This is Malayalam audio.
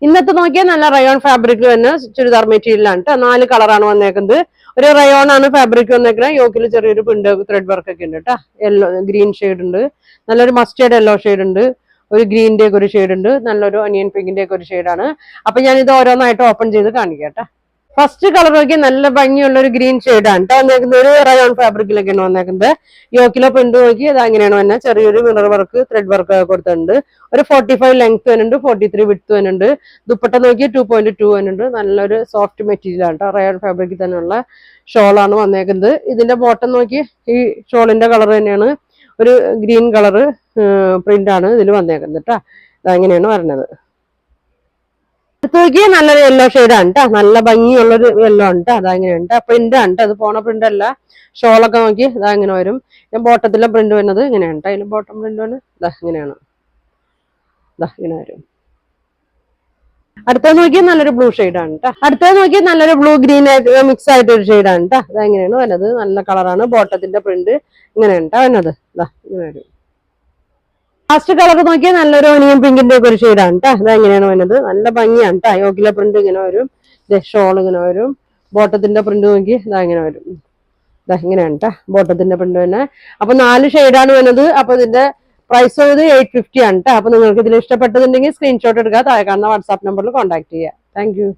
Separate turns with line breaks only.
ഇന്നത്തെ നോക്കിയാൽ നല്ല റയോൺ ഫാബ്രിക് തന്നെ ചുരിദാർ മെറ്റീരിയലാണ് കേട്ടോ. 4 കളറാണ് വന്നേക്കുന്നത്. ഒരു റയോൺ ആണ് ഫാബ്രിക് വന്നേക്കുന്നത്. യോക്കിൽ ചെറിയൊരു പ്രിന്റ് ത്രെഡ് വർക്ക് ഒക്കെ ഉണ്ട് കേട്ടോ. യെല്ലോ ഗ്രീൻ ഷെയ്ഡ് ഉണ്ട്, നല്ലൊരു മസ്റ്റേർഡ് യെല്ലോ ഷെയ്ഡ് ഉണ്ട്, ഒരു ഗ്രീനിന്റെ ഒക്കെ ഒരു ഷെയ്ഡ് ഉണ്ട്, നല്ലൊരു ഒനിയൻ പിങ്കിന്റെ ഒക്കെ ഒരു ഷെയ്ഡാണ്. അപ്പൊ ഞാൻ ഇത് ഓരോന്നായിട്ട് ഓപ്പൺ ചെയ്ത് കാണിക്കാം കേട്ടോ. ഫസ്റ്റ് കളർ നോക്കി നല്ല ഭംഗിയുള്ള ഒരു ഗ്രീൻ ഷെയ്ഡാണ് കേട്ടോ വന്നേക്കുന്നത്. ഒരു റയോൺ ഫാബ്രിക്കിലൊക്കെയാണ് വന്നേക്കുന്നത്. യോക്കിലോ പ്രിന്റ് നോക്കി അത് അങ്ങനെയാണ് വന്നെ. ചെറിയൊരു മിറർ വർക്ക് ത്രെഡ് വർക്ക് കൊടുത്തിട്ടുണ്ട്. ഒരു 45 ലെങ്ത് വരുന്നുണ്ട്, 43 വിഡ്ത്ത് വരുന്നുണ്ട്. ദുപ്പട്ട നോക്കി 2.2 വരുന്നുണ്ട്. നല്ലൊരു സോഫ്റ്റ് മെറ്റീരിയൽ ആണ് കേട്ടോ. റയോൺ ഫാബ്രിക്കിൽ തന്നെയുള്ള ഷോളാണ് വന്നേക്കുന്നത്. ഇതിന്റെ ബോട്ടം നോക്കി ഈ ഷോളിന്റെ കളർ തന്നെയാണ്, ഒരു ഗ്രീൻ കളറ് പ്രിന്റ് ആണ് ഇതിൽ വന്നേക്കുന്നത് കേട്ടോ. അതങ്ങനെയാണ് വരുന്നത്. അടുത്ത് നോക്കിയാൽ നല്ലൊരു യെല്ലോ ഷെയ്ഡാണ് കേട്ടോ. നല്ല ഭംഗിയുള്ളൊരു യെല്ലോ ആണ് കേട്ടോ. അതങ്ങനെയുണ്ട് പ്രിന്റ് ആണ് കേട്ടോ. അത് പോണ പ്രിന്റ് അല്ല. ഷോളൊക്കെ നോക്കി ഇതാ ഇങ്ങനെ വരും. ഞാൻ ബോട്ടത്തിലെ പ്രിന്റ് വരുന്നത് ഇങ്ങനെയാണ് കേട്ടോ. അതിന് ബോട്ടം പ്രിന്റ് ആണ് ഇതാ ഇങ്ങനെയാണ്, ഇതാ ഇങ്ങനെ വരും. അടുത്തത് നോക്കിയാൽ നല്ലൊരു ബ്ലൂ ഷെയ്ഡാണ് കേട്ടോ. അടുത്തത് നോക്കിയാൽ നല്ലൊരു ബ്ലൂ ഗ്രീൻ ആയിട്ട് മിക്സ് ആയിട്ട് ഒരു ഷെയ്ഡാണ് കേട്ടോ. അതെങ്ങനെയാണ് വരുന്നത്. നല്ല കളറാണ്. ബോട്ടത്തിന്റെ പ്രിന്റ് ഇങ്ങനെയാണ് കേട്ടോ വരുന്നത്. ഇതാ ഇങ്ങനെ വരും. ലാസ്റ്റ് കളർ നോക്കിയാൽ നല്ലൊരു ഒനിയൻ പിങ്കിന്റെ ഒക്കെ ഒരു ഷെയ്ഡാണ് കേട്ടോ. അതെങ്ങനെയാണ് വരുന്നത്. നല്ല ഭംഗിയാണ് കേട്ടോ. യോക്കിലെ പ്രിന്റ് ഇങ്ങനെ വരും, ഷോൾ ഇങ്ങനെ വരും. ബോട്ടത്തിന്റെ പ്രിന്റ് നോക്കി ഇതാ ഇങ്ങനെ വരും. ഇതാ ഇങ്ങനെയാണ് കേട്ടോ ബോട്ടത്തിന്റെ പ്രിന്റ് തന്നെ. അപ്പൊ 4 ഷെയ്ഡാണ് വരുന്നത്. അപ്പൊ ഇതിന്റെ പ്രൈസ് വരുന്നത് 850 ആണ് കേട്ടോ. അപ്പൊ നിങ്ങൾക്ക് ഇതിൽ ഇഷ്ടപ്പെട്ടതുണ്ടെങ്കിൽ സ്ക്രീൻഷോട്ട് എടുക്കുക, താഴെ കാണുന്ന വാട്സാപ്പ് നമ്പറിൽ കോൺടാക്ട് ചെയ്യുക. Thank you.